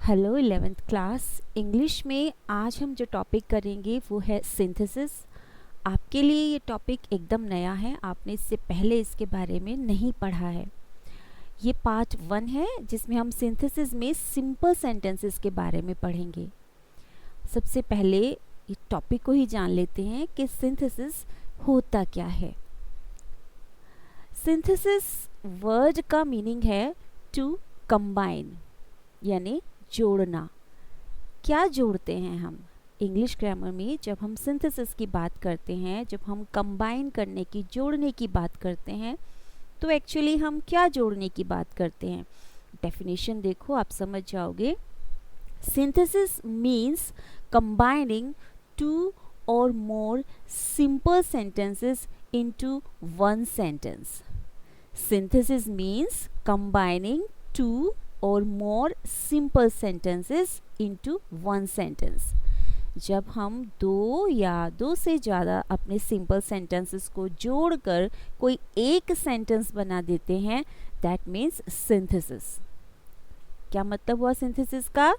Hello 11th class English में आज हम जो टॉपिक करेंगे वो है सिंथेसिस। आपके लिए ये टॉपिक एकदम नया है, आपने इससे पहले इसके बारे में नहीं पढ़ा है। ये पार्ट 1 है जिसमें हम सिंथेसिस में सिंपल सेंटेंसेस के बारे में पढ़ेंगे। सबसे पहले इस टॉपिक को ही जान लेते हैं कि सिंथेसिस होता क्या है। सिंथेसिस वर्ड का मीनिंग है टू कंबाइन, यानी जोड़ना। क्या जोड़ते हैं हम इंग्लिश ग्रामर में? जब हम सिंथेसिस की बात करते हैं, जब हम कंबाइन करने की, जोड़ने की बात करते हैं, तो एक्चुअली हम क्या जोड़ने की बात करते हैं? डेफिनेशन देखो, आप समझ जाओगे। सिंथेसिस मीन्स कंबाइनिंग टू और more simple sentences into one sentence. Synthesis means combining two or more simple sentences into one sentence. जब हम दो या दो से ज़्यादा अपने सिंपल सेंटेंसेस को जोड़कर कोई एक सेंटेंस बना देते हैं, दैट मीन्स सिंथेसिस। क्या मतलब हुआ सिंथेसिस का?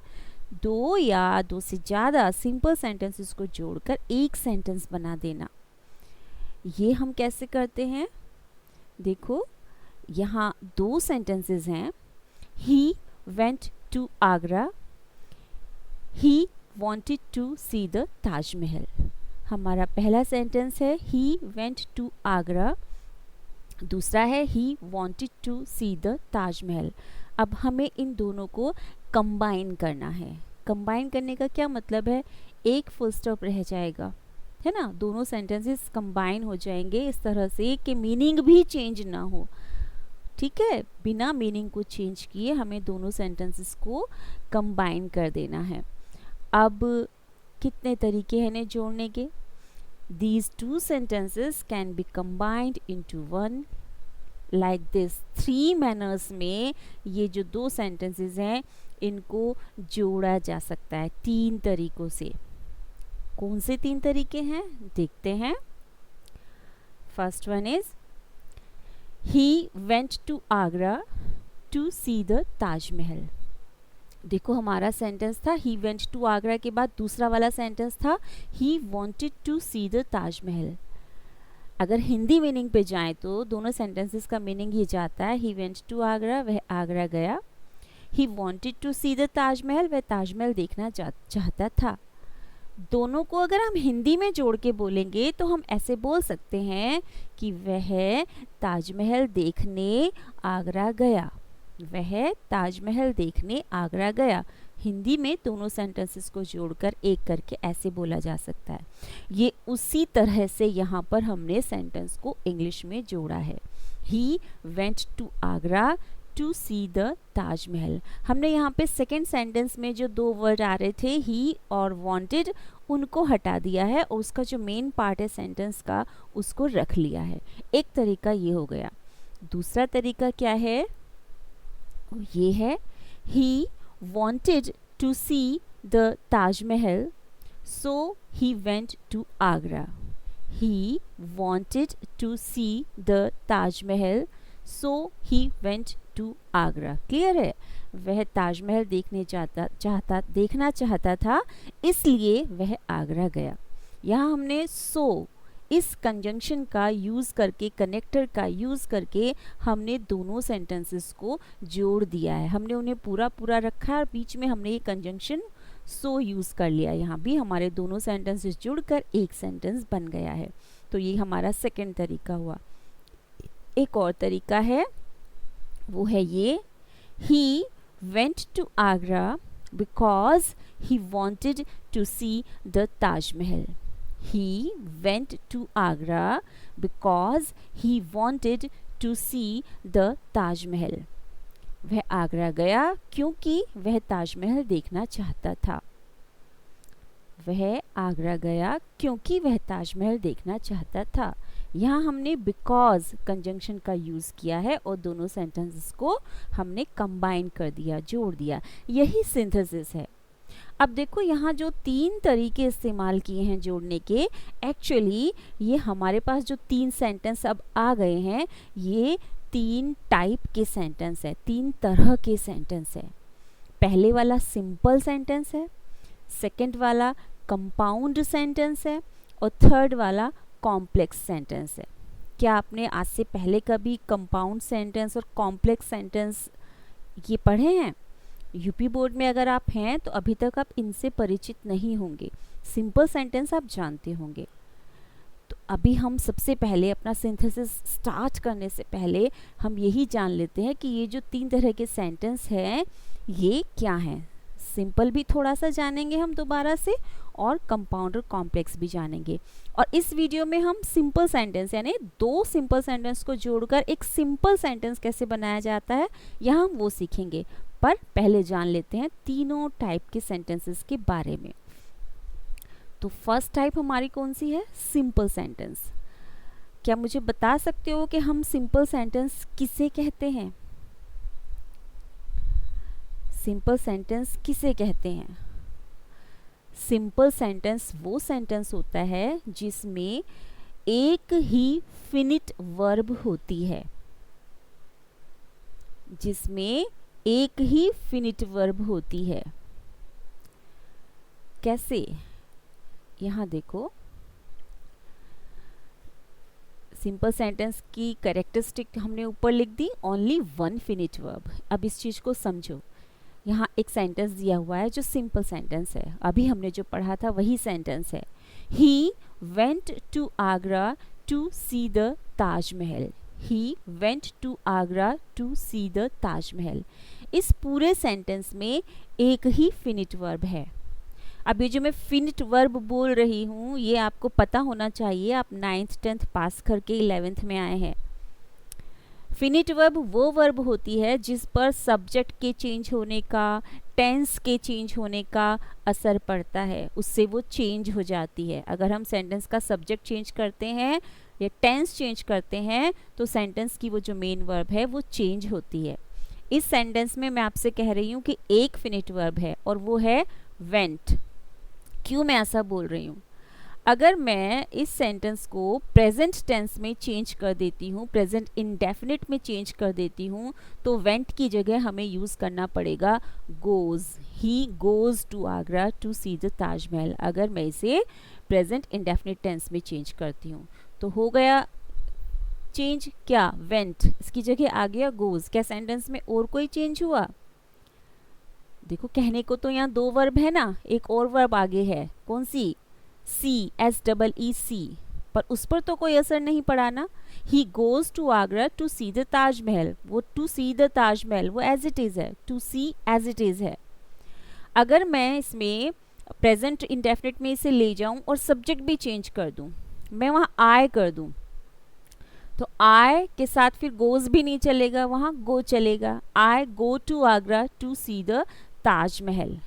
दो या दो से ज़्यादा सिंपल सेंटेंसेस को जोड़कर एक सेंटेंस बना देना। ये हम कैसे करते हैं? देखो, यहाँ दो सेंटेंसेस हैं। He went to Agra, he wanted to see the Taj Mahal. हमारा पहला सेंटेंस है ही वेंट टू आगरा, दूसरा है he wanted to see the Taj Mahal. अब हमें इन दोनों को कंबाइन करना है। कंबाइन करने का क्या मतलब है? एक फुल स्टॉप रह जाएगा, है ना। दोनों सेंटेंसेस कंबाइन हो जाएंगे इस तरह से कि मीनिंग भी चेंज ना हो। ठीक है, बिना मीनिंग को चेंज किए हमें दोनों सेंटेंसेस को कंबाइन कर देना है। अब कितने तरीके हैं इन्हें जोड़ने के? These two sentences can be combined into one like this. 3 manners में ये जो दो सेंटेंसेस हैं इनको जोड़ा जा सकता है 3 तरीकों से। कौन से 3 तरीके हैं देखते हैं। First one is He went to Agra to see the Taj Mahal. देखो, हमारा सेंटेंस था he went to Agra के बाद दूसरा वाला सेंटेंस था he wanted to see the Taj Mahal. अगर हिंदी मीनिंग पे जाएं तो दोनों सेंटेंसेस का मीनिंग ही जाता है he went to Agra, वह आगरा गया। he wanted to see the Taj Mahal, वह ताजमहल देखना चाहता था। दोनों को अगर हम हिंदी में जोड़ के बोलेंगे तो हम ऐसे बोल सकते हैं कि वह ताजमहल देखने आगरा गया। वह ताजमहल देखने आगरा गया। हिंदी में दोनों सेंटेंसेस को जोड़कर एक करके ऐसे बोला जा सकता है। ये उसी तरह से यहाँ पर हमने सेंटेंस को इंग्लिश में जोड़ा है। He went to Agra to see the Taj Mahal. हमने यहाँ पे सेकेंड सेंटेंस में जो दो वर्ड आ रहे थे ही और वांटेड, उनको हटा दिया है और उसका जो मेन पार्ट है सेंटेंस का उसको रख लिया है। एक तरीका ये हो गया। दूसरा तरीका क्या है? ये है he wanted to see the Taj Mahal so he went to Agra. He wanted to see the Taj Mahal so he went to Agra. Clear है? वह ताजमहल देखना चाहता था, इसलिए वह आगरा गया। यहाँ हमने सो इस कंजंक्शन का यूज़ करके, कनेक्टर का यूज़ करके हमने दोनों सेंटेंसेस को जोड़ दिया है। हमने उन्हें पूरा पूरा रखा और बीच में हमने ये कंजंक्शन सो यूज़ कर लिया। यहाँ भी हमारे दोनों सेंटेंसेस जुड़कर एक सेंटेंस बन गया है। तो ये हमारा सेकेंड तरीका हुआ। एक और तरीका है, वो है ये he went to Agra because he wanted to see the Taj Mahal. He went to Agra because he wanted to see the Taj Mahal. वह आगरा गया क्योंकि वह ताजमहल देखना चाहता था। वह आगरा गया क्योंकि वह ताजमहल देखना चाहता था। यहाँ हमने बिकॉज कंजंक्शन का यूज़ किया है और दोनों सेंटेंसेस को हमने कंबाइन कर दिया, जोड़ दिया। यही सिंथेसिस है। अब देखो, यहाँ जो 3 तरीके इस्तेमाल किए हैं जोड़ने के, एक्चुअली ये हमारे पास जो 3 सेंटेंस अब आ गए हैं, ये 3 टाइप के सेंटेंस है, 3 तरह के सेंटेंस है। पहले वाला सिंपल सेंटेंस है, सेकंड वाला कंपाउंड सेंटेंस है और थर्ड वाला कॉम्प्लेक्स सेंटेंस है। क्या आपने आज से पहले कभी कंपाउंड सेंटेंस और कॉम्प्लेक्स सेंटेंस ये पढ़े हैं? यूपी बोर्ड में अगर आप हैं तो अभी तक आप इनसे परिचित नहीं होंगे। सिंपल सेंटेंस आप जानते होंगे। तो अभी हम सबसे पहले अपना सिंथेसिस स्टार्ट करने से पहले हम यही जान लेते हैं कि ये जो 3 तरह के सेंटेंस हैं ये क्या हैं। सिंपल भी थोड़ा सा जानेंगे हम दोबारा से और कंपाउंड और कॉम्प्लेक्स भी जानेंगे। और इस वीडियो में हम सिंपल सेंटेंस यानी 2 सिंपल सेंटेंस को जोड़कर एक सिंपल सेंटेंस कैसे बनाया जाता है यहाँ हम वो सीखेंगे। पर पहले जान लेते हैं तीनों टाइप के सेंटेंसेस के बारे में। तो फर्स्ट टाइप हमारी कौन सी है? Simple sentence. क्या मुझे बता सकते हो कि हम सिंपल सेंटेंस किसे कहते हैं? सिंपल सेंटेंस किसे कहते हैं? सिंपल सेंटेंस वो सेंटेंस होता है जिसमें एक ही फिनिट वर्ब होती है, जिसमें एक ही फिनिट वर्ब होती है। कैसे? यहाँ देखो, सिंपल सेंटेंस की कैरेक्टरिस्टिक हमने ऊपर लिख दी, ओनली 1 फिनिट वर्ब। अब इस चीज को समझो। यहाँ एक सेंटेंस दिया हुआ है जो सिंपल सेंटेंस है, अभी हमने जो पढ़ा था वही सेंटेंस है। He went to Agra to see the Taj Mahal. He went to Agra to see the Taj Mahal. इस पूरे सेंटेंस में एक ही फिनिट वर्ब है। अब ये जो मैं फिनिट वर्ब बोल रही हूँ ये आपको पता होना चाहिए, आप 9th 10th पास करके 11th में आए हैं। फिनिट वर्ब वो वर्ब होती है जिस पर सब्जेक्ट के चेंज होने का, टेंस के चेंज होने का असर पड़ता है, उससे वो चेंज हो जाती है। अगर हम सेंटेंस का सब्जेक्ट चेंज करते हैं या टेंस चेंज करते हैं तो सेंटेंस की वो जो मेन वर्ब है वो चेंज होती है। इस सेंटेंस में मैं आपसे कह रही हूँ कि एक फिनिट वर्ब है और वो है वेंट। क्यों मैं ऐसा बोल रही हूँ? अगर मैं इस सेंटेंस को प्रेजेंट टेंस में चेंज कर देती हूँ, प्रेजेंट इंडेफिनिट में चेंज कर देती हूँ, तो वेंट की जगह हमें यूज़ करना पड़ेगा goes. He goes to Agra to see the Taj Mahal. अगर मैं इसे प्रेजेंट इंडेफिनिट टेंस में चेंज करती हूँ तो हो गया चेंज क्या? वेंट। इसकी जगह आ गया गोज। क्या सेंटेंस में और कोई चेंज हुआ? देखो, कहने को तो यहाँ 2 वर्ब है ना, एक और वर्ब आगे है। कौन सी? सी, SEEC, पर उस पर तो कोई असर नहीं पड़ा ना। He goes to Agra to see the Taj Mahal, वो टू सी द ताजमहल वो एज इट इज है, to see as it is है। अगर मैं इसमें प्रेजेंट इंडेफिनिट में इसे ले जाऊं और सब्जेक्ट भी चेंज कर दूं, मैं वहां आई कर दूं, तो आई के साथ फिर गोज भी नहीं चलेगा, वहां गो चलेगा। I go to Agra to see the Taj Mahal.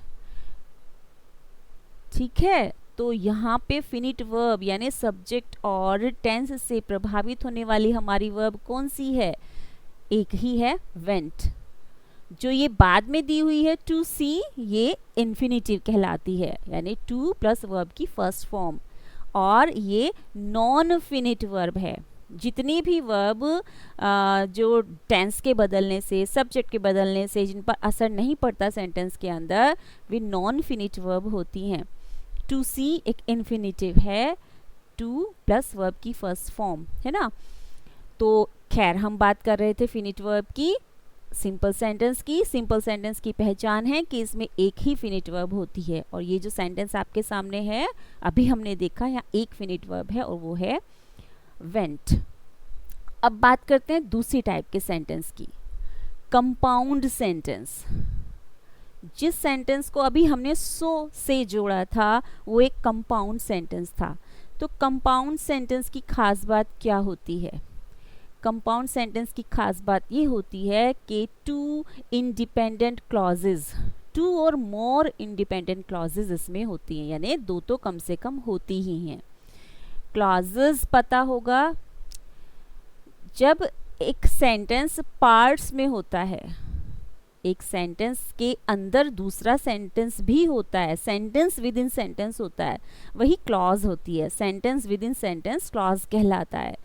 ठीक है, तो यहाँ पे फिनिट वर्ब यानी सब्जेक्ट और टेंस से प्रभावित होने वाली हमारी वर्ब कौन सी है? एक ही है, वेंट। जो ये बाद में दी हुई है टू सी, ये इन्फिनिटिव कहलाती है, यानी टू प्लस वर्ब की फर्स्ट फॉर्म, और ये नॉन फिनिट वर्ब है। जितनी भी वर्ब जो टेंस के बदलने से, सब्जेक्ट के बदलने से, जिन पर असर नहीं पड़ता सेंटेंस के अंदर, वे नॉन फिनिट वर्ब होती हैं। टू सी एक इन्फिनिटिव है, टू प्लस वर्ब की फर्स्ट फॉर्म है ना। तो खैर, हम बात कर रहे थे फिनिट वर्ब की, सिंपल सेंटेंस की। सिंपल सेंटेंस की पहचान है कि इसमें एक ही फिनिट वर्ब होती है, और ये जो सेंटेंस आपके सामने है अभी हमने देखा, यहाँ एक फिनिट वर्ब है और वो है वेंट। अब बात करते हैं दूसरी टाइप के सेंटेंस की, कंपाउंड सेंटेंस। जिस सेंटेंस को अभी हमने सो से जोड़ा था वो एक कंपाउंड सेंटेंस था। तो कंपाउंड सेंटेंस की खास बात क्या होती है? कंपाउंड सेंटेंस की खास बात ये होती है कि 2 इंडिपेंडेंट क्लॉजेज, 2 और मोर इंडिपेंडेंट क्लॉजेज इसमें होती हैं, यानी 2 तो कम से कम होती ही हैं। क्लॉजेज पता होगा, जब एक सेंटेंस पार्ट्स में होता है, एक सेंटेंस के अंदर दूसरा सेंटेंस भी होता है, सेंटेंस विद इन सेंटेंस होता है, वही क्लॉज होती है। Sentence with in sentence clause कहलाता है,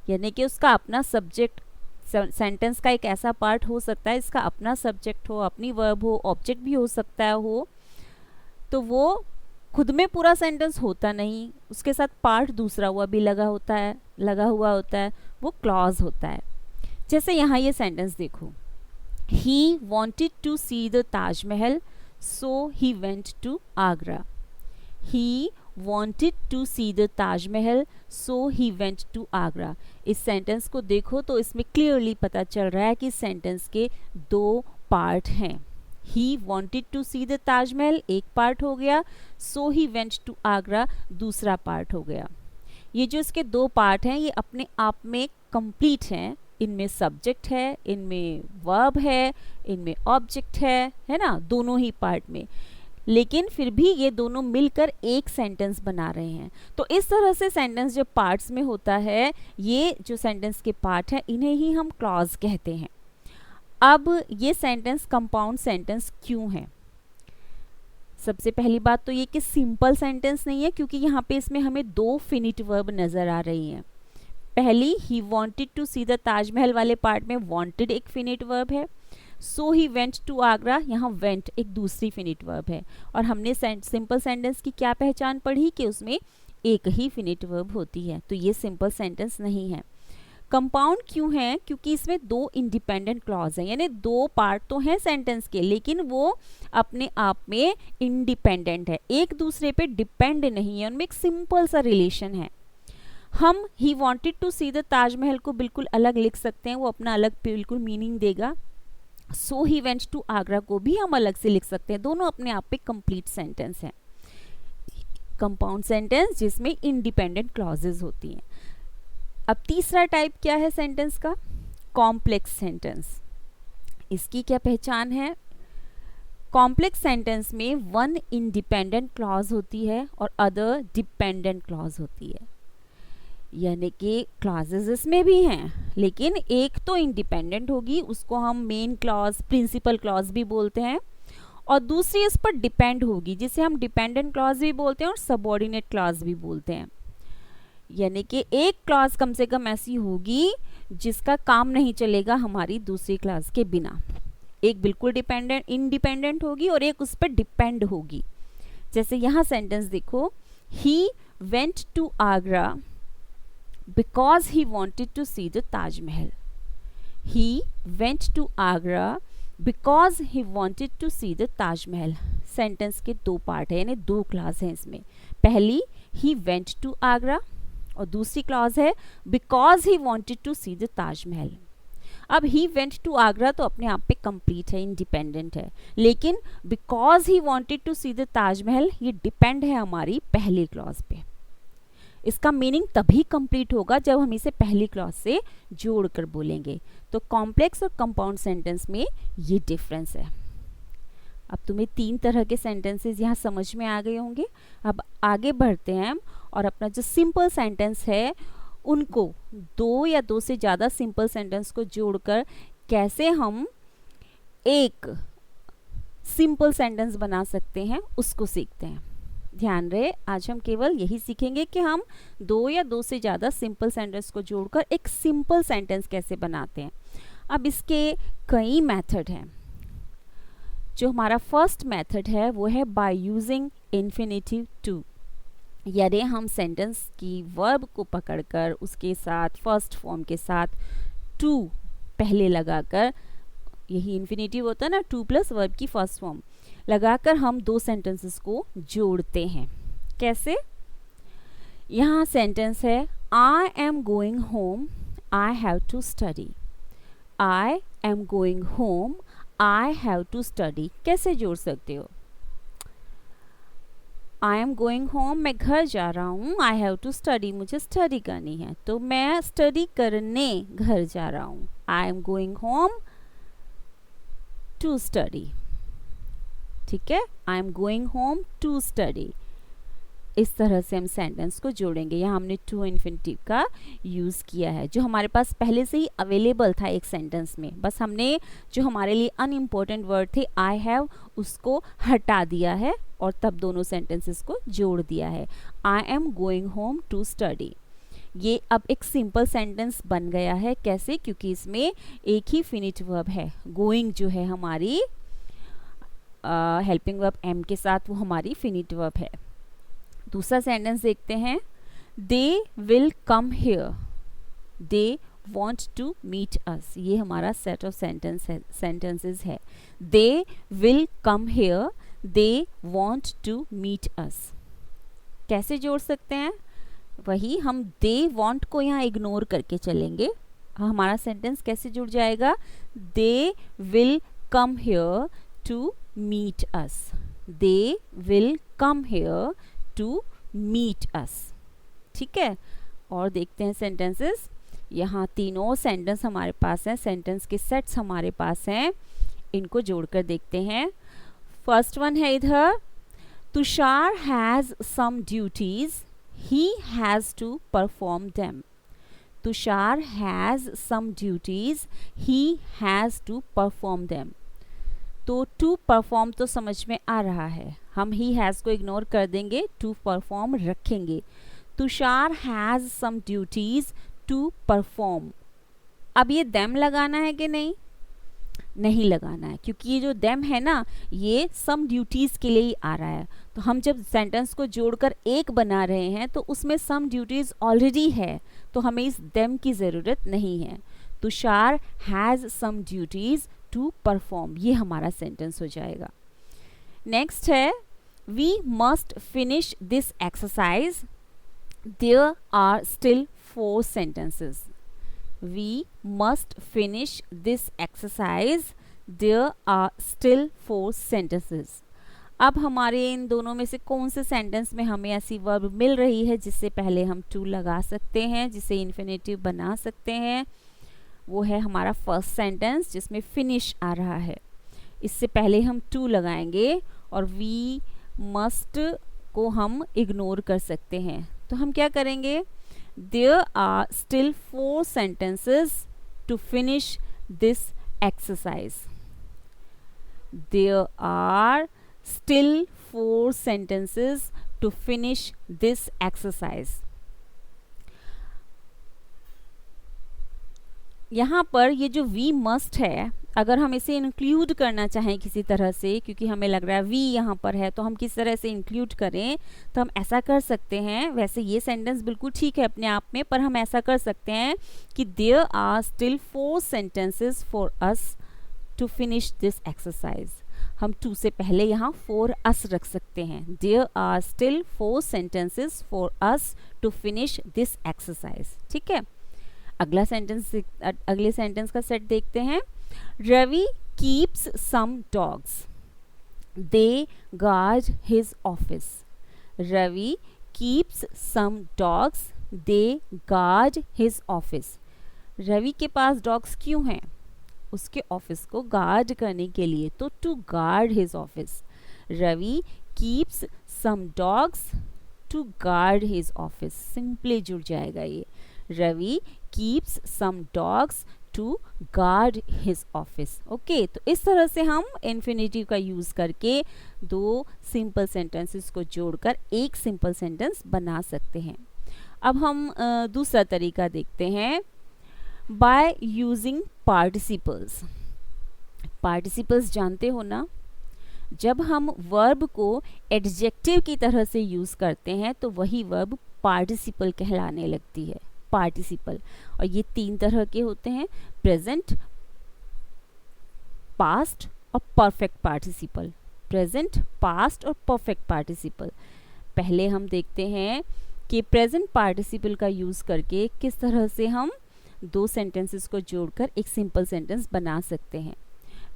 यानी कि उसका अपना सब्जेक्ट सेंटेंस का एक ऐसा पार्ट हो सकता है इसका अपना सब्जेक्ट हो, अपनी वर्ब हो, ऑब्जेक्ट भी हो सकता है हो, तो वो खुद में पूरा सेंटेंस होता नहीं, उसके साथ पार्ट दूसरा हुआ भी लगा हुआ होता है, वो क्लॉज होता है। जैसे यहाँ ये सेंटेंस देखो, he wanted to see the Taj Mahal so he went to Agra. He wanted to see the Taj Mahal so he went to Agra. इस सेंटेंस को देखो तो इसमें क्लियरली पता चल रहा है कि सेंटेंस के दो पार्ट हैं। he wanted to see the Taj Mahal एक पार्ट हो गया, so he went to Agra दूसरा पार्ट हो गया। ये जो इसके दो पार्ट हैं ये अपने आप में कंप्लीट हैं, इनमें सब्जेक्ट है, इनमें वर्ब है, इनमें ऑब्जेक्ट है ना, दोनों ही पार्ट में, लेकिन फिर भी ये दोनों मिलकर एक सेंटेंस बना रहे हैं। तो इस तरह से सेंटेंस जब पार्ट्स में होता है, ये जो सेंटेंस के पार्ट हैं इन्हें ही हम क्लॉज कहते हैं। अब ये सेंटेंस कंपाउंड सेंटेंस क्यों है? सबसे पहली बात तो ये कि सिंपल सेंटेंस नहीं है, क्योंकि यहाँ पे इसमें हमें दो फिनिट वर्ब नजर आ रही हैं। पहली he wanted to see the Taj Mahal वाले पार्ट में वांटेड एक फिनिट वर्ब है, so he went to Agra यहाँ वेंट एक दूसरी फिनिट वर्ब है। और हमने सिंपल सेंटेंस की क्या पहचान पढ़ी कि उसमें एक ही फिनिट वर्ब होती है, तो ये सिंपल सेंटेंस नहीं है। कंपाउंड क्यों है? क्योंकि इसमें दो इंडिपेंडेंट क्लॉज हैं, यानी दो पार्ट तो हैं सेंटेंस के, लेकिन वो अपने आप में इंडिपेंडेंट है, एक दूसरे पे डिपेंड नहीं है, उनमें एक सिंपल सा रिलेशन है। हम he wanted to see the Taj Mahal को बिल्कुल अलग लिख सकते हैं, वो अपना अलग बिल्कुल मीनिंग देगा। सो ही वेंट टू आगरा को भी हम अलग से लिख सकते हैं, दोनों अपने आप पे कंप्लीट सेंटेंस हैं। कंपाउंड सेंटेंस जिसमें इंडिपेंडेंट क्लॉजेज होती हैं। अब तीसरा टाइप क्या है सेंटेंस का? Complex sentence. इसकी क्या पहचान है? कॉम्प्लेक्स सेंटेंस में वन इंडिपेंडेंट क्लॉज होती है और अदर डिपेंडेंट क्लॉज होती है, यानी कि क्लॉजेस इसमें भी हैं, लेकिन एक तो इंडिपेंडेंट होगी, उसको हम मेन क्लॉज, प्रिंसिपल क्लॉज भी बोलते हैं, और दूसरी इस पर डिपेंड होगी, जिसे हम डिपेंडेंट क्लॉज भी बोलते हैं और सबऑर्डिनेट क्लॉज भी बोलते हैं। यानी कि एक क्लॉज कम से कम ऐसी होगी जिसका काम नहीं चलेगा हमारी दूसरी क्लॉज के बिना। एक बिल्कुल इंडिपेंडेंट होगी और एक उस पर डिपेंड होगी। जैसे यहाँ सेंटेंस देखो, he went to Agra because he wanted to see the Taj Mahal. He went to Agra because he wanted to see the Taj Mahal. Sentence के दो पार्ट है, यानी दो क्लॉज हैं इसमें। पहली he went to Agra और दूसरी क्लॉज है because he wanted to see the Taj Mahal. अब he went to Agra तो अपने आप पे कंप्लीट है, इंडिपेंडेंट है, लेकिन because he wanted to see the Taj Mahal ये डिपेंड है हमारी पहली क्लॉज पे। इसका मीनिंग तभी कंप्लीट होगा जब हम इसे पहली क्लॉज से जोड़कर बोलेंगे। तो कॉम्प्लेक्स और कंपाउंड सेंटेंस में ये डिफरेंस है। अब तुम्हें तीन तरह के सेंटेंसेस यहाँ समझ में आ गए होंगे। अब आगे बढ़ते हैं हम और अपना जो सिंपल सेंटेंस है उनको, दो या दो से ज़्यादा सिंपल सेंटेंस को जोड़कर कैसे हम एक सिंपल सेंटेंस बना सकते हैं उसको सीखते हैं। ध्यान रहे, आज हम केवल यही सीखेंगे कि हम दो या दो से ज़्यादा सिंपल सेंटेंस को जोड़कर एक सिंपल सेंटेंस कैसे बनाते हैं। अब इसके कई मेथड हैं। जो हमारा फर्स्ट मेथड है वो है बाय यूजिंग इन्फिनेटिव टू, यानी हम सेंटेंस की वर्ब को पकड़कर उसके साथ फर्स्ट फॉर्म के साथ टू पहले लगाकर, यही इन्फिनेटिव होता है ना, टू प्लस वर्ब की फर्स्ट फॉर्म लगाकर हम दो सेंटेंसेस को जोड़ते हैं। कैसे? यहाँ सेंटेंस है I am going home I have to study. I am going home I have to study कैसे जोड़ सकते हो? आई एम गोइंग होम, मैं घर जा रहा हूँ, आई हैव टू स्टडी, मुझे स्टडी करनी है, तो मैं स्टडी करने घर जा रहा हूँ। I am going home to study, ठीक है, I am going home to study. इस तरह से हम सेंटेंस को जोड़ेंगे। यहाँ हमने टू इन्फिनेटिव का यूज़ किया है जो हमारे पास पहले से ही अवेलेबल था एक सेंटेंस में, बस हमने जो हमारे लिए अनइम्पोर्टेंट वर्ड थे आई हैव उसको हटा दिया है और तब दोनों सेंटेंसेस को जोड़ दिया है। I am going home to study. ये अब एक सिंपल सेंटेंस बन गया है। कैसे? क्योंकि इसमें एक ही फिनिट वर्ब है। गोइंग जो है हमारी हेल्पिंग वर्ब एम के साथ, वो हमारी फिनिट वर्ब है। दूसरा सेंटेंस देखते हैं। They will come here, they want to meet us. ये हमारा सेट ऑफ सेंटेंसेस है। They will come here, they want to meet us. कैसे जोड़ सकते हैं? वही हम दे वॉन्ट को यहाँ इग्नोर करके चलेंगे। हमारा सेंटेंस कैसे जुड़ जाएगा? They will come here to meet us, they will come here to meet us. ठीक है, और देखते हैं सेंटेंसेस। यहाँ तीनों सेंटेंस हमारे पास हैं, सेंटेंस के सेट्स हमारे पास हैं, इनको जोड़कर देखते हैं। फर्स्ट वन है इधर, Tushar has some duties, he has to perform them. Tushar has some duties, he has to perform them. तो to perform तो समझ में आ रहा है, हम he has को इग्नोर कर देंगे, to perform रखेंगे। Tushar has some duties to perform। अब ये them लगाना है कि नहीं? नहीं लगाना है, क्योंकि ये जो देम है ना, ये सम ड्यूटीज के लिए ही आ रहा है। तो हम जब सेंटेंस को जोड़कर एक बना रहे हैं तो उसमें सम ड्यूटीज ऑलरेडी है, तो हमें इस देम की ज़रूरत नहीं है। Tushar has some duties to perform, ये हमारा सेंटेंस हो जाएगा। नेक्स्ट है, we must finish this exercise, there are still 4 sentences. We must finish this exercise. There are still 4 sentences. अब हमारे इन दोनों में से कौन से सेंटेंस में हमें ऐसी वर्ब मिल रही है जिससे पहले हम टू लगा सकते हैं, जिसे इन्फिनेटिव बना सकते हैं? वो है हमारा फर्स्ट सेंटेंस जिसमें फिनिश आ रहा है। इससे पहले हम टू लगाएंगे और वी मस्ट को हम इग्नोर कर सकते हैं। तो हम क्या करेंगे? There are still 4 sentences to finish this exercise. There are still 4 sentences to finish this exercise. यहाँ पर ये जो we must है, अगर हम इसे इंक्लूड करना चाहें किसी तरह से, क्योंकि हमें लग रहा है वी यहाँ पर है, तो हम किस तरह से इंक्लूड करें, तो हम ऐसा कर सकते हैं। वैसे ये सेंटेंस बिल्कुल ठीक है अपने आप में, पर हम ऐसा कर सकते हैं कि there are still 4 sentences for us to finish this exercise. हम टू से पहले यहाँ फॉर अस रख सकते हैं। There are still 4 sentences for us to finish this exercise. ठीक है, अगला सेंटेंस, अगले सेंटेंस का सेट देखते हैं। Ravi keeps some dogs, they guard his office. Ravi keeps some dogs, they guard his office. Ravi के पास डॉग्स क्यों हैं? उसके ऑफिस को गार्ड करने के लिए, तो to guard his office. Ravi keeps some dogs to guard his office, simply जुड़ जाएगा ये। Ravi keeps some dogs to guard his office. Okay, तो इस तरह से हम इन्फिनेटिव का यूज करके 2 सिंपल सेंटेंसेस को जोड़कर एक सिंपल सेंटेंस बना सकते हैं। अब हम दूसरा तरीका देखते हैं, बाय यूजिंग पार्टिसिपल्स। पार्टिसिपल्स जानते हो ना, जब हम वर्ब को एडजेक्टिव की तरह से यूज करते हैं तो वही वर्ब पार्टिसिपल कहलाने लगती है। पार्टिसिपल, और ये 3 तरह के होते हैं, प्रेजेंट, पास्ट और परफेक्ट पार्टिसिपल। प्रेजेंट, पास्ट और परफेक्ट पार्टिसिपल। पहले हम देखते हैं कि प्रेजेंट पार्टिसिपल का यूज करके किस तरह से हम 2 सेंटेंसेस को जोड़कर एक सिंपल सेंटेंस बना सकते हैं।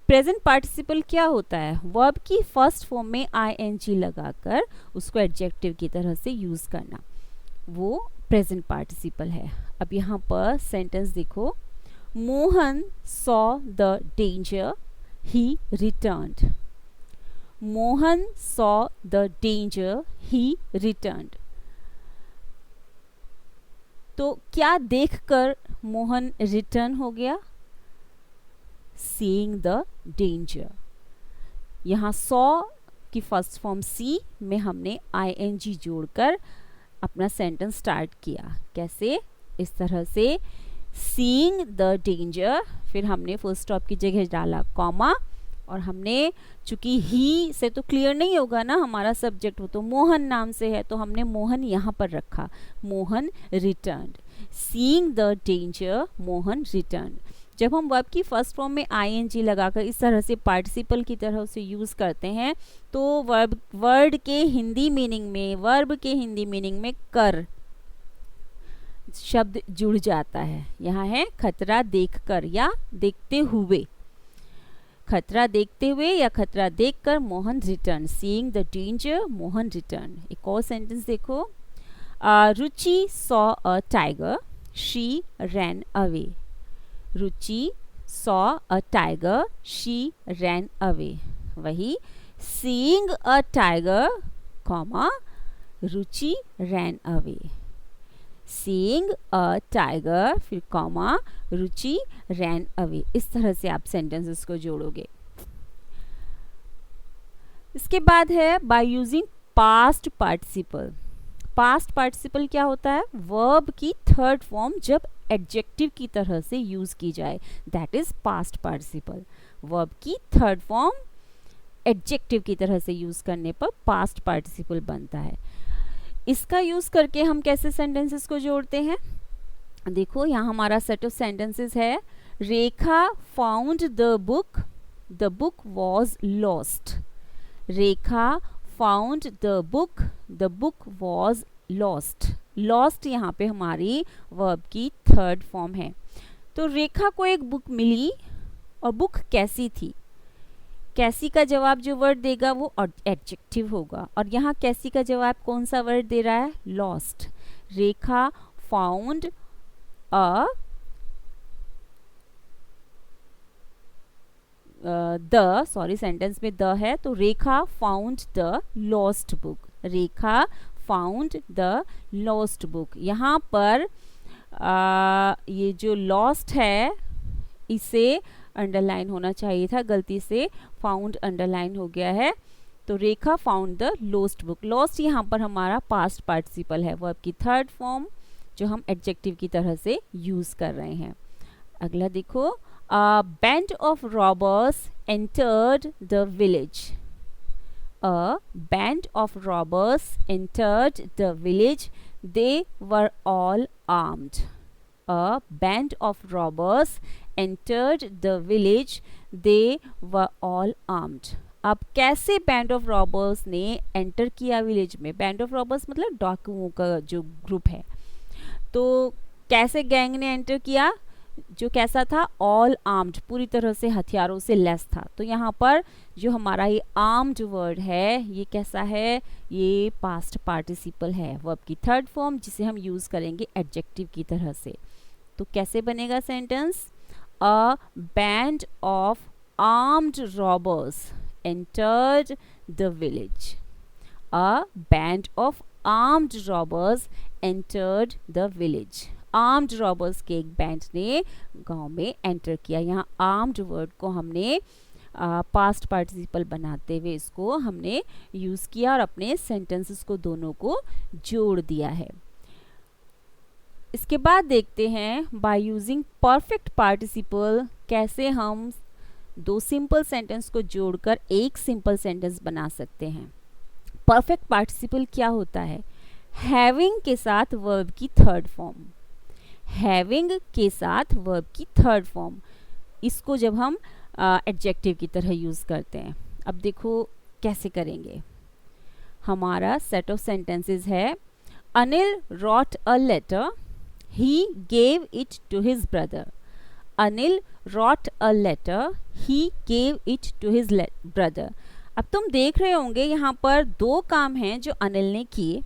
प्रेजेंट पार्टिसिपल क्या होता है? वर्ब की फर्स्ट फॉर्म में ing लगाकर उसको एडजेक्टिव की तरह से यूज करना, वो प्रेजेंट पार्टिसिपल है। अब यहाँ पर सेंटेंस देखो, Mohan saw the danger, he returned. Mohan saw the danger, he returned. तो क्या देखकर मोहन रिटर्न हो गया? Seeing the danger. यहाँ सॉ की फर्स्ट फॉर्म सी में हमने ing जोड़कर अपना सेंटेंस स्टार्ट किया। कैसे? इस तरह से, सीइंग द डेंजर, फिर हमने फुल स्टॉप की जगह डाला कॉमा, और हमने, चूंकि ही से तो क्लियर नहीं होगा ना हमारा सब्जेक्ट, वो तो मोहन नाम से है, तो हमने मोहन यहाँ पर रखा। Mohan returned. Seeing the danger, Mohan returned. जब हम वर्ब की फर्स्ट फॉर्म में आईएनजी लगाकर इस तरह से पार्टिसिपल की तरह उसे यूज़ करते हैं, तो वर्ब के हिंदी मीनिंग में कर शब्द जुड़ जाता है। यहाँ है खतरा देखकर या देखते हुए। खतरा देखते हुए या खतरा देखकर Mohan return. Seeing the danger, Mohan return. एक और सेंटेंस देखो। Ruchi saw a tiger, she ran away. Ruchi saw a tiger, she ran away. वही, seeing a tiger, comma, Ruchi ran away. Seeing a tiger, फिर कॉमा, रुचि रैन अवे। इस तरह से आप सेंटेंसेस को जोड़ोगे। इसके बाद है by using past participle. Past participle क्या होता है? वर्ब की थर्ड फॉर्म जब एडजेक्टिव की तरह से यूज की जाए, that is past participle. Verb की थर्ड फॉर्म एडजेक्टिव की तरह से यूज करने पर पास्ट पार्टिसिपल बनता है। इसका यूज करके हम कैसे सेंटेंसेस को जोड़ते हैं? देखो, यहाँ हमारा सेट ऑफ सेंटेंसेस है। Rekha found the book was lost. Rekha found the book was lost. Lost यहाँ पे हमारी वर्ब की थर्ड फॉर्म है। तो रेखा को एक बुक मिली, और बुक कैसी थी? कैसी का जवाब जो वर्ड देगा वो एडजेक्टिव होगा, और यहाँ कैसी का जवाब कौन सा वर्ड दे रहा है? लॉस्ट। रेखा फाउंड सेंटेंस में द है, तो Rekha found the lost book. Rekha found the lost book. यहाँ पर ये जो लॉस्ट है इसे अंडरलाइन होना चाहिए था, गलती से फाउंड अंडरलाइन हो गया है। तो Rekha found the lost book. Lost यहाँ पर हमारा पास्ट पार्टिसिपल है, वर्ब की थर्ड फॉर्म जो हम एडजेक्टिव की तरह से यूज कर रहे हैं। अगला देखो, a band of robbers entered the village. A band of robbers entered the village, they were all armed. A band of robbers entered the village, they were all armed. अब कैसे बैंड ऑफ रॉबर्स ने enter किया village में? Band of robbers मतलब डाकुओं का जो group है। तो कैसे गैंग ने एंटर किया? जो कैसा था? ऑल आर्म्ड, पूरी तरह से हथियारों से लेस था। तो यहाँ पर जो हमारा ये आर्म्ड वर्ड है, ये कैसा है? ये पास्ट पार्टिसिपल है, वर्ब की थर्ड फॉर्म, जिसे हम यूज करेंगे एडजेक्टिव की तरह से। तो कैसे बनेगा sentence? A band of armed robbers entered the village. A band of armed robbers entered the village. Armed robbers के एक बैंड ने गांव में एंटर किया। यहाँ आर्म्ड वर्ड को हमने पास्ट पार्टिसिपल बनाते हुए इसको हमने यूज किया और अपने सेंटेंसेस को दोनों को जोड़ दिया है। इसके बाद देखते हैं बाय यूजिंग परफेक्ट पार्टिसिपल कैसे हम दो सिंपल सेंटेंस को जोड़कर एक सिंपल सेंटेंस बना सकते हैं। परफेक्ट पार्टिसिपल क्या होता है? हैविंग के साथ वर्ब की थर्ड फॉर्म। हैविंग के साथ वर्ब की थर्ड फॉर्म, इसको जब हम एडजेक्टिव की तरह यूज करते हैं। अब देखो कैसे करेंगे। हमारा सेट ऑफ सेंटेंसेस है, Anil wrote a letter, he gave it to his brother. Anil wrote a letter, he gave it to his brother. अब तुम देख रहे होंगे यहाँ पर दो काम हैं जो अनिल ने किए।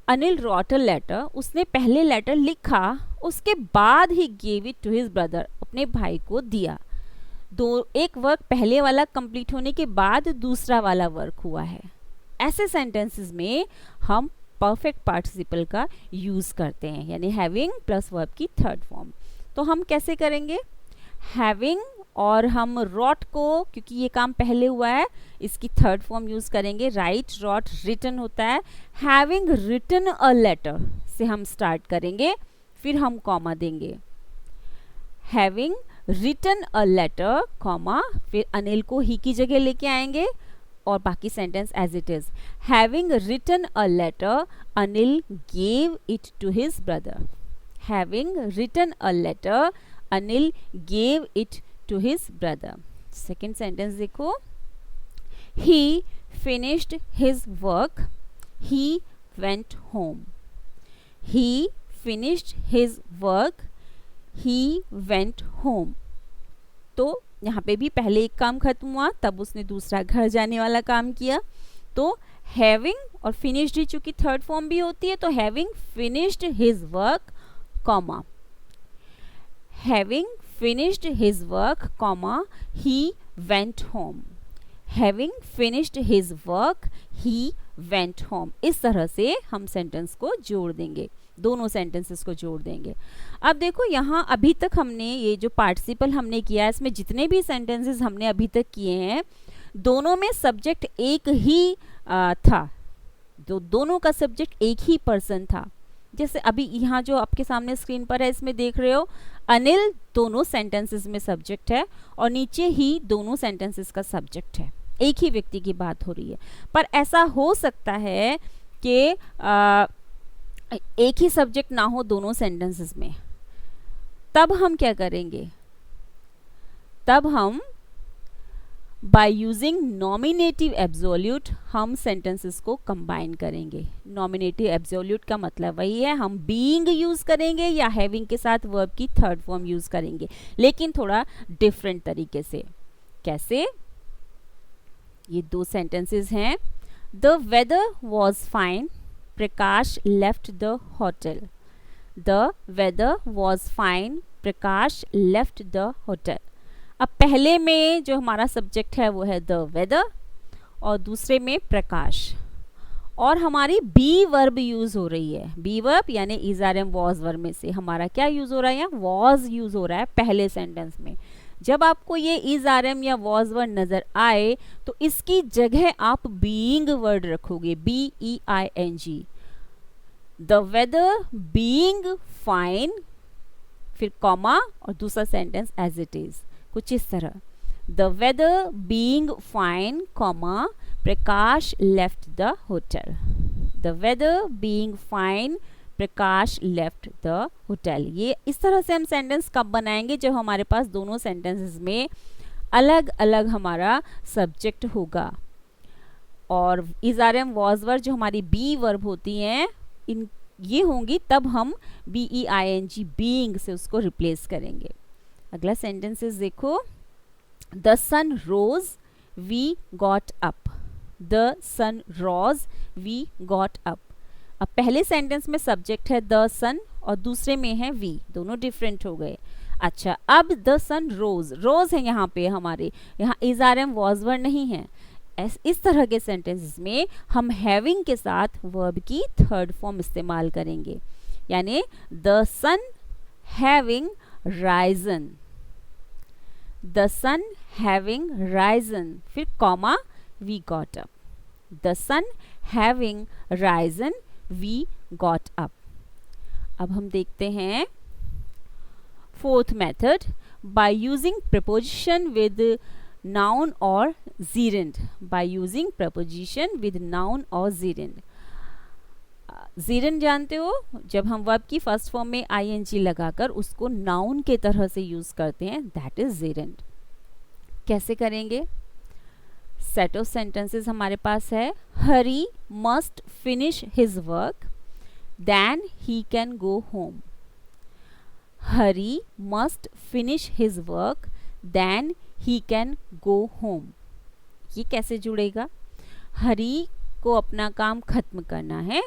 अनिल wrote a letter, उसने पहले लेटर लिखा, उसके बाद ही gave it to his brother, अपने भाई को दिया। एक वर्क पहले वाला कंप्लीट होने के बाद दूसरा वाला वर्क हुआ है। ऐसे सेंटेंसेस में हम परफेक्ट पार्टिसिपल का यूज करते हैं, यानी हैविंग प्लस वर्ब की थर्ड फॉर्म। तो हम कैसे करेंगे? हैविंग और हम रॉट को, क्योंकि ये काम पहले हुआ है, इसकी थर्ड फॉर्म यूज़ करेंगे. राइट, रॉट, रिटन होता है. हैविंग रिटन अ लेटर से हम स्टार्ट करेंगे, फिर हम कॉमा देंगे. Having written a letter, comma, फिर अनिल को ही की जगह लेके आएंगे और बाकी sentence as it is. Having written a letter, Anil gave it to his brother. Having written a letter, Anil gave it to his brother. Second sentence देखो. He finished his work, he went home. He finished his work, he went home. तो यहाँ पे भी पहले एक काम खत्म हुआ, तब उसने दूसरा घर जाने वाला काम किया. तो हैविंग और फिनिश्ड ही चूंकि थर्ड फॉर्म भी होती है, तो having finished his work, comma, having finished his work, comma, he went home. Having finished his work, he went home. इस तरह से हम सेंटेंस को जोड़ देंगे, दोनों सेंटेंसेस को जोड़ देंगे. अब देखो यहाँ अभी तक हमने ये जो पार्टिसिपल हमने किया है, इसमें जितने भी सेंटेंसेस हमने अभी तक किए हैं, दोनों में सब्जेक्ट एक ही था. दोनों का सब्जेक्ट एक ही पर्सन था. जैसे अभी यहाँ जो आपके सामने स्क्रीन पर है, इसमें देख रहे हो अनिल दोनों सेंटेंसेस में सब्जेक्ट है और नीचे ही दोनों सेंटेंसेस का सब्जेक्ट है. एक ही व्यक्ति की बात हो रही है. पर ऐसा हो सकता है कि एक ही सब्जेक्ट ना हो दोनों सेंटेंसेस में. तब हम क्या करेंगे? तब हम बाय यूजिंग नॉमिनेटिव एब्सोल्यूट हम सेंटेंसेस को कंबाइन करेंगे. नॉमिनेटिव एब्सोल्यूट का मतलब वही है, हम बीइंग यूज करेंगे या हैविंग के साथ वर्ब की थर्ड फॉर्म यूज करेंगे, लेकिन थोड़ा डिफरेंट तरीके से. कैसे? ये दो सेंटेंसेस हैं. The weather was fine, Prakash left the hotel. The weather was fine, Prakash left the hotel. अब पहले में जो हमारा सब्जेक्ट है वो है द वेदर और दूसरे में प्रकाश, और हमारी बी वर्ब यूज हो रही है. बी वर्ब यानी is are am was verb में से हमारा क्या यूज हो रहा है? यहाँ वॉज यूज हो रहा है पहले सेंटेंस में. जब आपको ये इज आर एम या वॉज वर्ड नजर आए तो इसकी जगह आप बीइंग वर्ड रखोगे, BEING. The weather being fine, फिर कॉमा और दूसरा सेंटेंस एज इट इज, कुछ इस तरह. The weather being fine, comma, Prakash left the hotel. The weather being fine, Prakash left the hotel. ये इस तरह से हम सेंटेंस कब बनाएंगे? जब हमारे पास दोनों सेंटेंसेस में अलग अलग हमारा सब्जेक्ट होगा. और is are am was verb जो हमारी बी वर्ब होती हैं, इन ये होंगी, तब हम BEING बीइंग से उसको रिप्लेस करेंगे. अगला सेंटेंसेस देखो. The sun rose, we got up. The sun rose, we got up. अब पहले सेंटेंस में सब्जेक्ट है द सन और दूसरे में है वी, दोनों डिफरेंट हो गए. अच्छा, अब द सन रोज, रोज है यहाँ पे हमारे, यहाँ is are am was word नहीं है. इस तरह के सेंटेंसेस में हम हैविंग के साथ वर्ब की थर्ड फॉर्म इस्तेमाल करेंगे. यानी the sun having risen. The sun having risen, फिर comma, we got up. The sun having risen, we got up. अब हम देखते हैं fourth method. By using preposition with noun और gerund. By using preposition with noun और gerund. जीरेंड जानते हो, जब हम वर्ब की फर्स्ट फॉर्म में ING लगाकर उसको नाउन के तरह से यूज करते हैं, दैट इज जीरेंड. कैसे करेंगे? सेट ऑफ सेंटेंसेस हमारे पास है. Hari must finish his work, then he can go home. Hari must finish his work, then he can go home. ये कैसे जुड़ेगा? हरी को अपना काम खत्म करना है,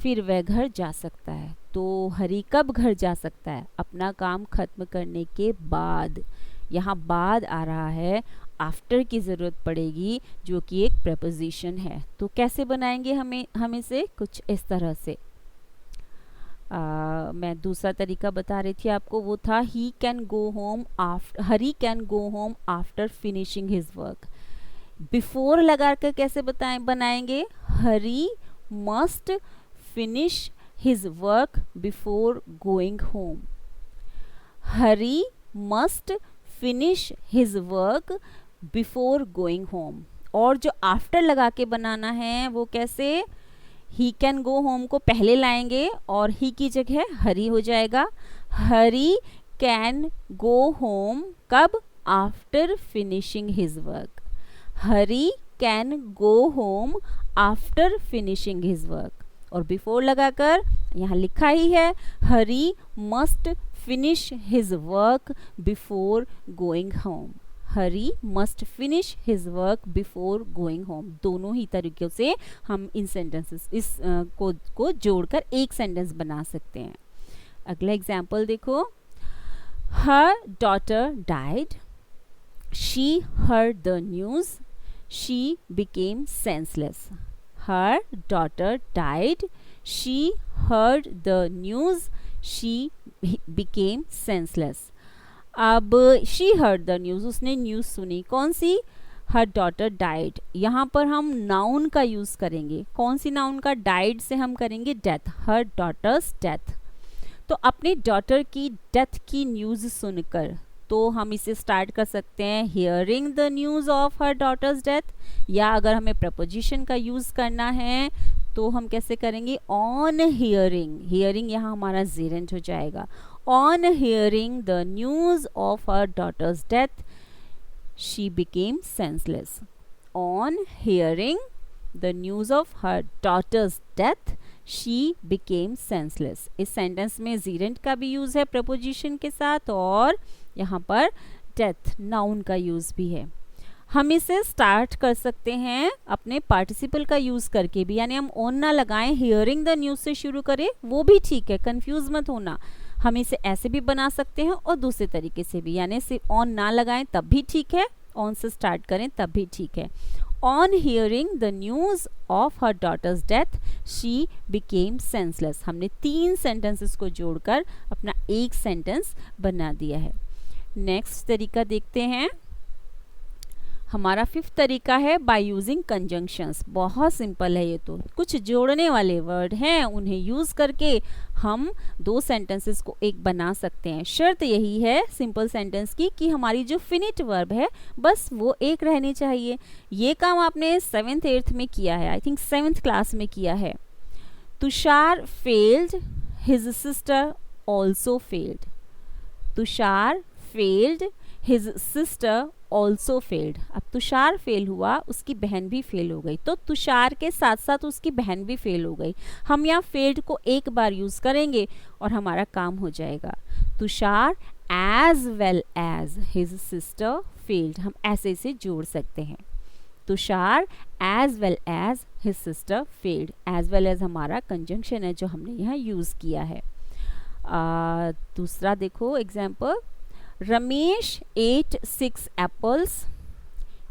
फिर वह घर जा सकता है. तो हरी कब घर जा सकता है? अपना काम खत्म करने के बाद. यहाँ बाद आ रहा है, आफ्टर की ज़रूरत पड़ेगी जो कि एक प्रपोजिशन है. तो कैसे बनाएंगे हम इसे? कुछ इस तरह से. मैं दूसरा तरीका बता रही थी आपको, वो था he can go home after, Hari can go home after finishing his work. Before लगा कर कैसे बनाएंगे, Hari must finish his work before going home. Hari must finish his work before going home. और जो आफ्टर लगा के बनाना है वो कैसे, ही कैन गो होम को पहले लाएंगे और ही की जगह हरी हो जाएगा। हरी कैन गो होम कब, after finishing his work. Hari can go home after finishing his work. और बिफोर लगाकर यहाँ लिखा ही है, Hari must finish his work before going home. Hari must finish his work before going home. दोनों ही तरीकों से हम इन सेंटेंसेस इस को जोड़कर एक सेंटेंस बना सकते हैं। अगला एग्जाम्पल देखो, her daughter died, she heard the news, she became senseless. Her daughter died, she heard the news, she became senseless. अब शी हर्ड द न्यूज़, उसने न्यूज़ सुनी, कौन सी, हर डॉटर डाइड। यहाँ पर हम नाउन का यूज़ करेंगे, कौन सी नाउन का, डाइड से हम करेंगे डेथ, हर डॉटर्स डेथ। तो अपनी डॉटर की डेथ की न्यूज़ सुनकर, तो हम इसे स्टार्ट कर सकते हैं hearing the news of her daughter's death, या अगर हमें प्रपोजिशन का यूज़ करना है तो हम कैसे करेंगे, ऑन हियरिंग। हियरिंग यहाँ हमारा जेरेंट हो जाएगा। On hearing the news of her daughter's death, she became senseless. On hearing the news of her daughter's death, she became senseless. इस सेंटेंस में जीरेंट का भी यूज़ है प्रपोजिशन के साथ, और यहाँ पर डेथ नाउन का यूज़ भी है। हम इसे स्टार्ट कर सकते हैं अपने पार्टिसिपल का यूज़ करके भी, यानी हम ऑन ना लगाएं, हियरिंग द न्यूज़ से शुरू करें, वो भी ठीक है, कंफ्यूज मत होना। हम इसे ऐसे भी बना सकते हैं और दूसरे तरीके से भी, यानी सिर्फ ऑन ना लगाएं तब भी ठीक है, ऑन से स्टार्ट करें तब भी ठीक है। On hearing the news of her daughter's death, she became senseless. हमने 3 सेंटेंसेस को जोड़कर अपना एक सेंटेंस बना दिया है। नेक्स्ट तरीका देखते हैं, हमारा 5th तरीका है बाय यूजिंग कंजंक्शंस। बहुत सिंपल है ये, तो कुछ जोड़ने वाले वर्ड हैं, उन्हें यूज़ करके हम 2 सेंटेंसेस को एक बना सकते हैं। शर्त यही है सिंपल सेंटेंस की कि हमारी जो फिनिट वर्ब है बस वो एक रहनी चाहिए। ये काम आपने 7th 8th में किया है, आई थिंक 7th क्लास में किया है। Tushar failed, his sister also failed. Tushar failed, his sister also failed. अब तुषार फेल हुआ, उसकी बहन भी फेल हो गई, तो तुषार के साथ साथ उसकी बहन भी फेल हो गई। हम यहाँ फेल्ड को एक बार यूज करेंगे और हमारा काम हो जाएगा। Tushar as well as his sister failed, हम ऐसे इसे जोड़ सकते हैं। Tushar as well as his sister failed. As well as हमारा कंजंक्शन है जो हमने यहाँ यूज किया है। दूसरा देखो example, Ramesh ate 6 apples.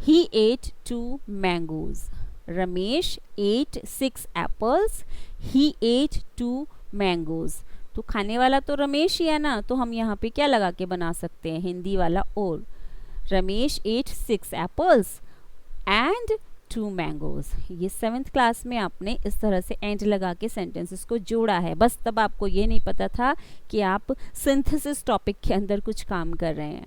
He ate 2 mangoes. Ramesh ate 6 apples. He ate 2 mangoes. तो खाने वाला तो रमेश ही है ना, तो हम यहाँ पे क्या लगा के बना सकते हैं, हिंदी वाला और। Ramesh ate 6 apples and 2 mangoes। ये 7th क्लास में आपने इस तरह से एंड लगा के सेंटेंसेस को जोड़ा है। बस तब आपको ये नहीं पता था कि आप सिंथेसिस टॉपिक के अंदर कुछ काम कर रहे हैं।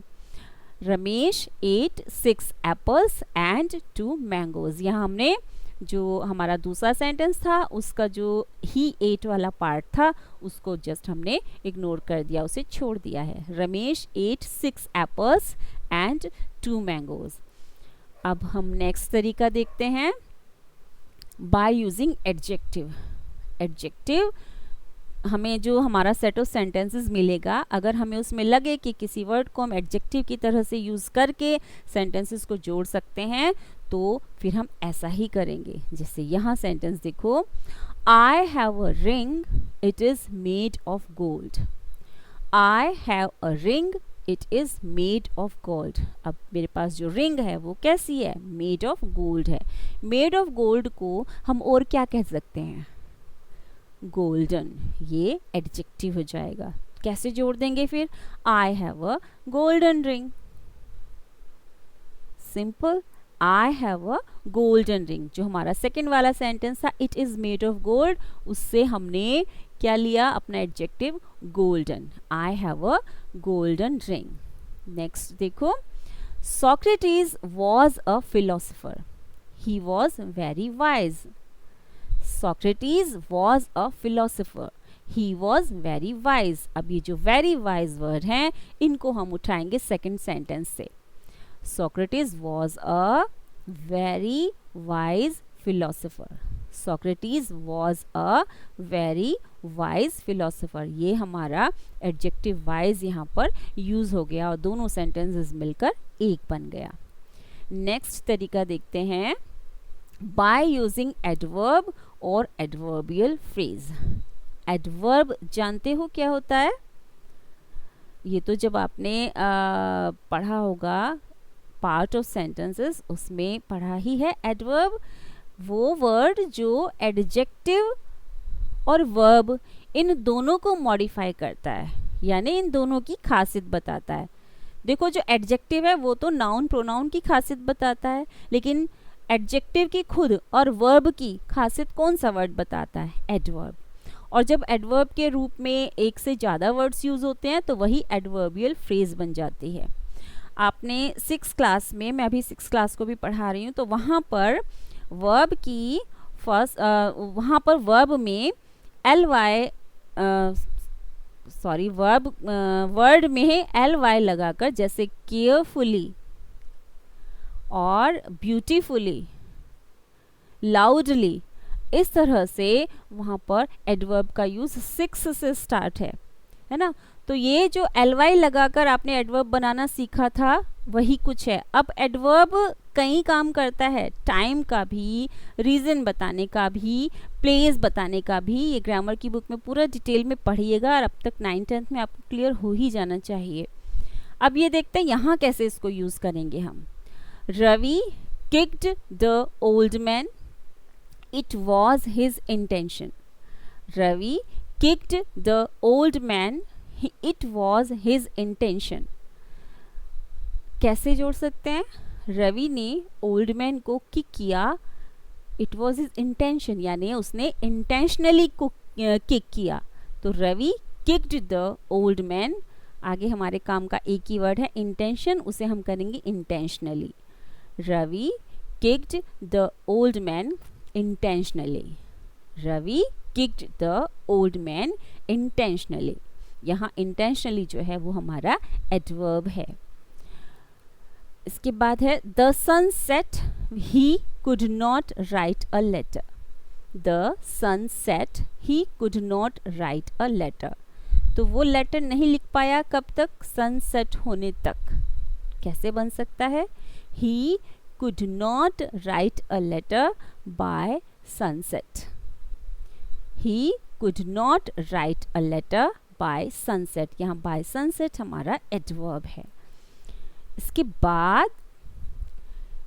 Ramesh ate 6 apples and 2 mangoes। यहाँ हमने जो हमारा दूसरा सेंटेंस था उसका जो ही ate वाला पार्ट था उसको जस्ट हमने इग्नोर कर दिया, उसे छोड़ दिया है। Ramesh ate 6 apples and 2 mangoes। अब हम नेक्स्ट तरीका देखते हैं बाय यूजिंग एडजेक्टिव। एडजेक्टिव हमें जो हमारा सेट ऑफ सेंटेंसेस मिलेगा, अगर हमें उसमें लगे कि किसी वर्ड को हम एडजेक्टिव की तरह से यूज़ करके सेंटेंसेस को जोड़ सकते हैं तो फिर हम ऐसा ही करेंगे। जैसे यहाँ सेंटेंस देखो, आई have a ring, it is made of gold. I have a ring, it is made of gold. अब मेरे पास जो रिंग है वो कैसी है, मेड ऑफ गोल्ड है। मेड ऑफ गोल्ड को हम और क्या कह सकते हैं, गोल्डन, ये एडजेक्टिव हो जाएगा। कैसे जोड़ देंगे फिर? I have a golden ring, simple, I have a golden ring. जो हमारा सेकेंड वाला सेंटेंस था it is made of gold, उससे हमने क्या लिया अपना adjective golden, I have a golden ring. Next देखो, Socrates was a philosopher, he was very wise. Socrates was a philosopher, he was very wise. अब ये जो वेरी वाइज वर्ड हैं इनको हम उठाएंगे सेकेंड सेंटेंस से। Socrates was a very wise philosopher. Socrates was a very wise philosopher. ये हमारा एडजेक्टिव वाइज यहाँ पर यूज हो गया और दोनों सेंटेंसेस मिलकर एक बन गया। नेक्स्ट तरीका देखते हैं, बाय यूजिंग एडवर्ब और एडवर्बियल फ्रेज। एडवर्ब जानते हो क्या होता है? ये तो जब आपने पढ़ा होगा पार्ट ऑफ सेंटेंसेस उसमें पढ़ा ही है। एडवर्ब वो वर्ड जो एडजेक्टिव और वर्ब इन दोनों को मॉडिफाई करता है, यानी इन दोनों की खासियत बताता है। देखो जो एडजेक्टिव है वो तो नाउन प्रोनाउन की खासियत बताता है, लेकिन एडजेक्टिव की खुद और वर्ब की खासियत कौन सा वर्ड बताता है? एडवर्ब। और जब एडवर्ब के रूप में एक से ज़्यादा वर्ड्स यूज होते हैं तो वही एडवर्बियल फ्रेज बन जाती है। आपने 6th क्लास में, मैं अभी 6th क्लास को भी पढ़ा रही हूँ, तो वहाँ पर वर्ब की फर्स्ट वहाँ पर वर्ब में वर्ड में ly लगाकर, जैसे केयरफुली और ब्यूटीफुली, लाउडली, इस तरह से वहाँ पर एडवर्ब का यूज 6 से स्टार्ट है ना। तो ये जो ly लगाकर आपने एडवर्ब बनाना सीखा था वही कुछ है। अब एडवर्ब कई काम करता है, टाइम का भी, रीज़न बताने का भी, प्लेस बताने का भी। ये ग्रामर की बुक में पूरा डिटेल में पढ़िएगा और अब तक 9th-10th में आपको क्लियर हो ही जाना चाहिए। अब ये देखते हैं यहाँ कैसे इसको यूज़ करेंगे हम। Ravi kicked the old man, it was his intention. Ravi kicked the old man, it was his intention. कैसे जोड़ सकते हैं? रवि ने ओल्ड मैन को किक किया, इट वॉज हिज इंटेंशन, यानी उसने इंटेंशनली को किक किया। तो Ravi kicked the old man, आगे हमारे काम का एक ही वर्ड है इंटेंशन, उसे हम करेंगे intentionally. Ravi kicked the old man intentionally. Ravi kicked the old man intentionally. यहाँ इंटेंशनली जो है वो हमारा एडवर्ब है। इसके बाद है the sun set, he could not write a letter. The sun set, he could not write a letter. तो वो लेटर नहीं लिख पाया, कब तक? सनसेट होने तक। कैसे बन सकता है? He could not write a letter by sunset. He could not write a letter by sunset. यहाँ बाय सनसेट हमारा एडवर्ब है। इसके बाद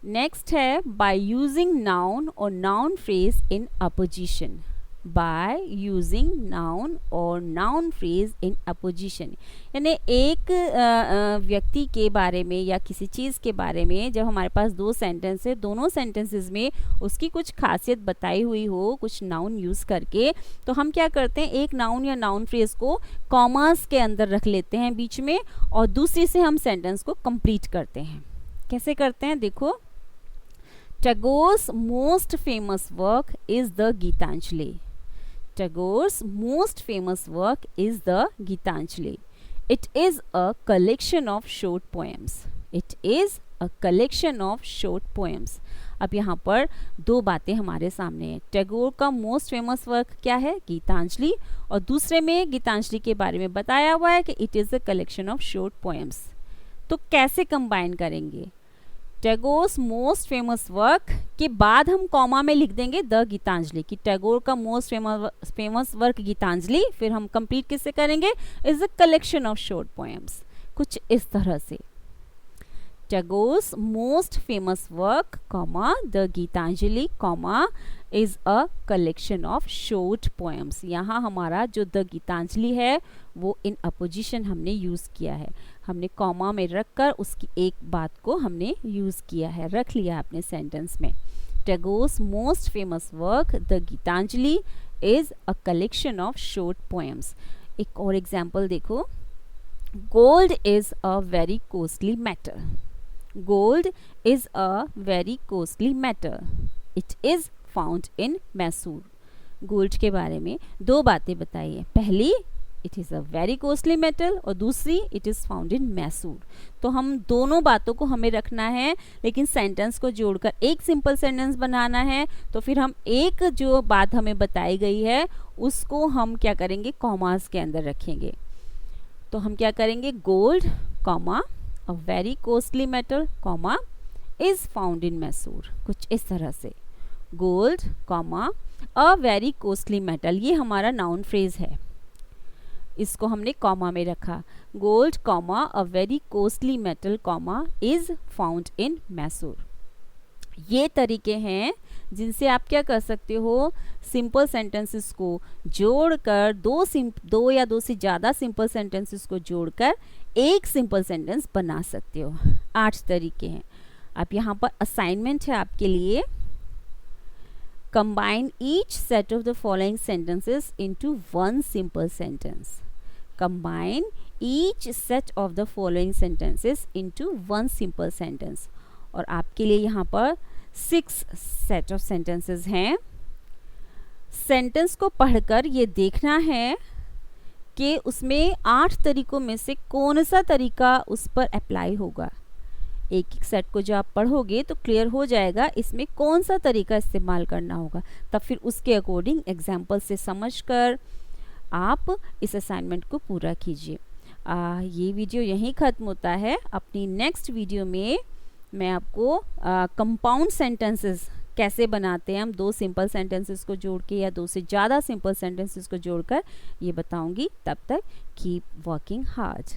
नेक्स्ट है बाय यूजिंग नाउन और noun phrase in apposition. By using noun और नाउन फ्रेज इन अपोजिशन, यानी एक व्यक्ति के बारे में या किसी चीज़ के बारे में जब हमारे पास दो सेंटेंस है, दोनों सेंटेंसेस में उसकी कुछ खासियत बताई हुई हो कुछ नाउन यूज़ करके, तो हम क्या करते हैं, एक नाउन या नाउन फ्रेज को कॉमास के अंदर रख लेते हैं बीच में और दूसरी से हम सेंटेंस को कंप्लीट करते हैं। कैसे करते हैं देखो, टैगोर's most famous work is the Gitanjali. Tagore's most famous work is the Gitanjali. It is a collection of short poems. It is a collection of short poems. अब यहाँ पर दो बातें हमारे सामने हैं। टैगोर का मोस्ट फेमस वर्क क्या है? गीतांजलि, और दूसरे में गीतांजलि के बारे में बताया हुआ है कि it is a collection of short poems. तो कैसे कंबाइन करेंगे? टैगोर्स मोस्ट फेमस वर्क के बाद हम कॉमा में लिख देंगे द गीतांजलि, कि टैगोर का मोस्ट फेमस वर्क गीतांजलि, फिर हम कंप्लीट किससे करेंगे? Is a collection of short poems. कुछ इस तरह से Tagore's most famous work, comma, the Gitanjali, comma, is a collection of short poems. यहाँ हमारा जो द गीतांजलि है वो इन अपोजिशन हमने यूज़ किया है, हमने कॉमा में रख कर उसकी एक बात को हमने यूज़ किया है, रख लिया अपने सेंटेंस में. Tagore's most famous work, the Gitanjali, is a collection of short poems. एक और एग्जाम्पल देखो. Gold is a very costly metal. Gold is a very costly metal. It is found in Mysore. Gold के बारे में दो बातें बताई है. पहली, it is a very costly metal, और दूसरी, it is found in Mysore. तो हम दोनों बातों को हमें रखना है, लेकिन सेंटेंस को जोड़कर एक सिंपल सेंटेंस बनाना है. तो फिर हम एक जो बात हमें बताई गई है उसको हम क्या करेंगे, कॉमास के अंदर रखेंगे. तो हम क्या करेंगे, gold comma a very costly metal comma is found in Mysore, कुछ इस तरह से. Gold comma a very costly metal, ये हमारा नाउन फ्रेज है, इसको हमने कॉमा में रखा. Gold comma a very costly metal comma is found in Mysore. ये तरीके हैं जिनसे आप क्या कर सकते हो, सिंपल सेंटेंसेस को जोड़कर दो या दो से ज़्यादा सिंपल सेंटेंसेस को जोड़कर एक सिंपल सेंटेंस बना सकते हो. 8 तरीके हैं. आप यहाँ पर असाइनमेंट है आपके लिए. Combine each set of the following sentences into one simple sentence. Combine each set of the following sentences into one simple sentence. और आपके लिए यहाँ पर 6 सेट ऑफ सेंटेंसेस हैं. सेंटेंस को पढ़कर ये देखना है कि उसमें 8 तरीकों में से कौन सा तरीका उस पर अप्लाई होगा. एक एक सेट को जो आप पढ़ोगे तो क्लियर हो जाएगा इसमें कौन सा तरीका इस्तेमाल करना होगा. तब फिर उसके अकॉर्डिंग एग्जाम्पल से समझकर आप इस असाइनमेंट को पूरा कीजिए. ये वीडियो यहीं ख़त्म होता है. अपनी नेक्स्ट वीडियो में मैं आपको कंपाउंड सेंटेंसेस कैसे बनाते हैं हम, 2 सिंपल सेंटेंसेस को जोड़ के या 2 से ज़्यादा सिंपल सेंटेंसेस को जोड़कर, ये बताऊंगी. तब तक कीप वर्किंग हार्ड.